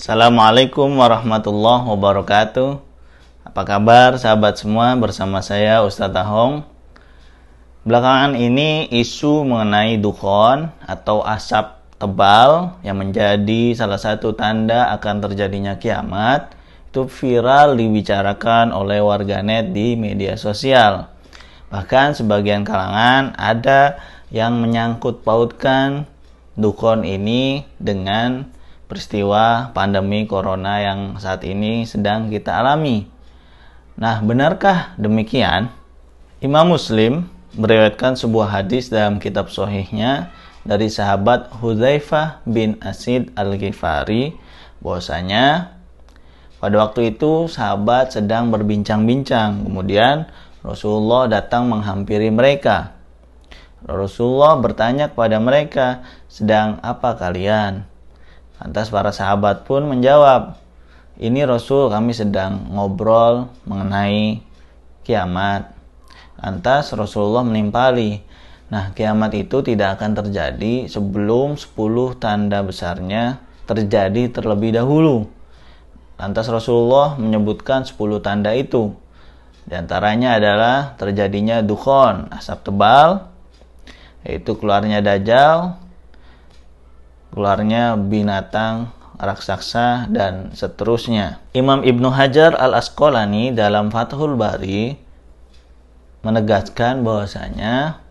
Assalamualaikum warahmatullahi wabarakatuh. Apa kabar sahabat semua, bersama saya Ustadz Ahong. Belakangan ini isu mengenai dukhon atau asap tebal yang menjadi salah satu tanda akan terjadinya kiamat itu viral dibicarakan oleh warganet di media sosial. Bahkan sebagian kalangan ada yang menyangkut pautkan dukhon ini dengan peristiwa pandemi corona yang saat ini sedang kita alami. Nah, benarkah demikian? Imam Muslim meriwayatkan sebuah hadis dalam kitab Shahihnya dari sahabat Hudzaifah bin Asid Al-Ghifari bahwasanya pada waktu itu sahabat sedang berbincang-bincang, kemudian Rasulullah datang menghampiri mereka. Rasulullah bertanya kepada mereka, "Sedang apa kalian?" Lantas para sahabat pun menjawab, "Ini Rasul, kami sedang ngobrol mengenai kiamat." Lantas Rasulullah menimpali, "Nah, kiamat itu tidak akan terjadi sebelum 10 tanda besarnya terjadi terlebih dahulu." Lantas Rasulullah menyebutkan 10 tanda itu. Di antaranya adalah terjadinya dukhon, asap tebal, yaitu keluarnya Dajjal, keluarnya binatang raksasa, dan seterusnya. Imam Ibnu Hajar Al-Asqalani dalam Fathul Bari menegaskan bahwasanya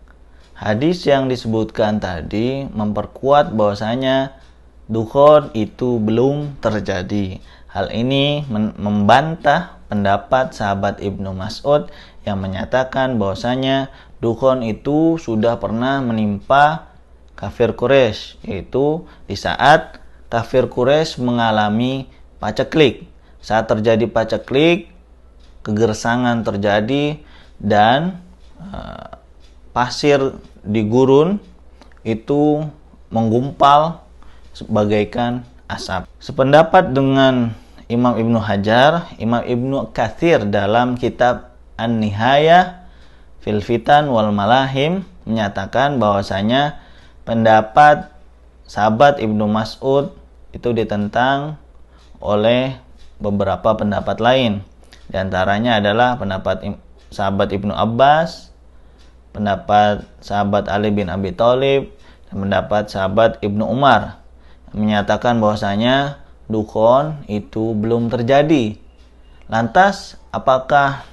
hadis yang disebutkan tadi memperkuat bahwasanya dukhon itu belum terjadi. Hal ini membantah pendapat sahabat Ibnu Mas'ud yang menyatakan bahwasanya dukhon itu sudah pernah menimpa kafir Quraisy, yaitu di saat kafir Quraisy mengalami paceklik. Saat terjadi paceklik, kegersangan terjadi dan pasir di gurun itu menggumpal sebagaikan asap. Sependapat dengan Imam Ibnu Hajar, Imam Ibnu Katsir dalam kitab An-Nihayah fil Fitan wal Malahim menyatakan bahwasanya pendapat sahabat Ibnu Mas'ud itu ditentang oleh beberapa pendapat lain. Di antaranya adalah pendapat sahabat Ibnu Abbas, pendapat sahabat Ali bin Abi Thalib, dan pendapat sahabat Ibnu Umar yang menyatakan bahwasanya dukhon itu belum terjadi. Lantas, apakah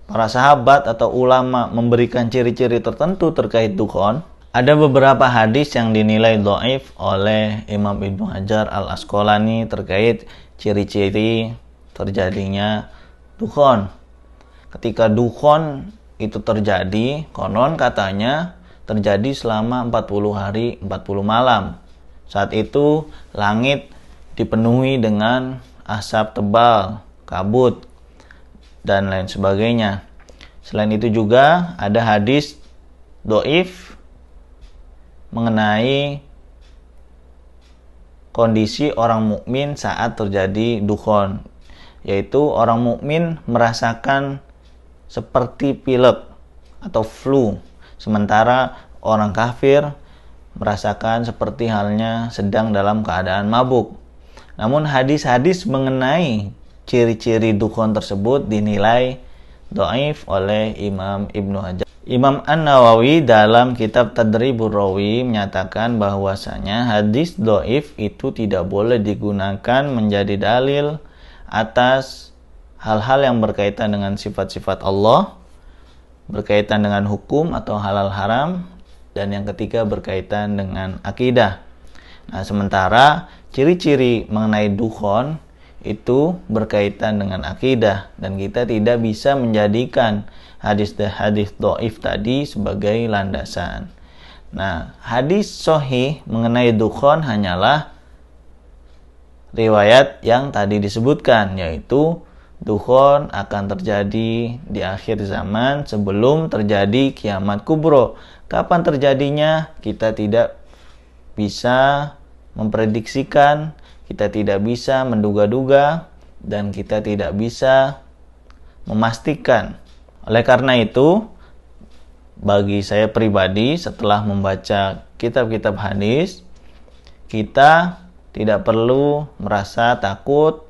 para sahabat atau ulama memberikan ciri-ciri tertentu terkait dukhon? Ada beberapa hadis yang dinilai dhaif oleh Imam Ibnu Hajar Al-Asqalani terkait ciri-ciri terjadinya dukhon. Ketika dukhon itu terjadi, konon katanya terjadi selama 40 hari 40 malam. Saat itu langit dipenuhi dengan asap tebal, kabut, dan lain sebagainya. Selain itu juga ada hadis dhaif mengenai kondisi orang mukmin saat terjadi dukhon, yaitu orang mukmin merasakan seperti pilek atau flu, sementara orang kafir merasakan seperti halnya sedang dalam keadaan mabuk. Namun hadis-hadis mengenai ciri-ciri dukhon tersebut dinilai dhaif oleh Imam Ibnu Hajar. Imam An-Nawawi dalam kitab Tadribur Rawi menyatakan bahwasanya hadis dhaif itu tidak boleh digunakan menjadi dalil atas hal-hal yang berkaitan dengan sifat-sifat Allah, berkaitan dengan hukum atau halal haram, dan yang ketiga berkaitan dengan akidah. Nah, sementara ciri-ciri mengenai dukhon itu berkaitan dengan akidah, dan kita tidak bisa menjadikan hadis dhaif tadi sebagai landasan. Nah, hadis sahih mengenai dukhon hanyalah riwayat yang tadi disebutkan, yaitu dukhon akan terjadi di akhir zaman sebelum terjadi kiamat kubro. Kapan terjadinya kita tidak bisa memprediksikan, kita tidak bisa menduga-duga, dan kita tidak bisa memastikan. Oleh karena itu, bagi saya pribadi setelah membaca kitab-kitab hadis, kita tidak perlu merasa takut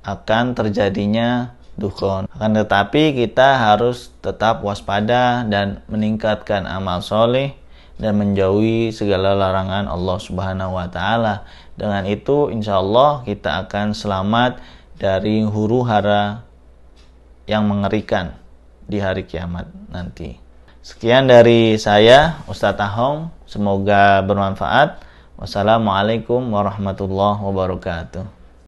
akan terjadinya dukhon. Akan tetapi kita harus tetap waspada dan meningkatkan amal soleh dan menjauhi segala larangan Allah Subhanahu wa Ta'ala. Dengan itu, insya Allah kita akan selamat dari huru-hara yang mengerikan di hari kiamat nanti. Sekian dari saya, Ustadz Ahong. Semoga bermanfaat. Wassalamualaikum warahmatullahi wabarakatuh.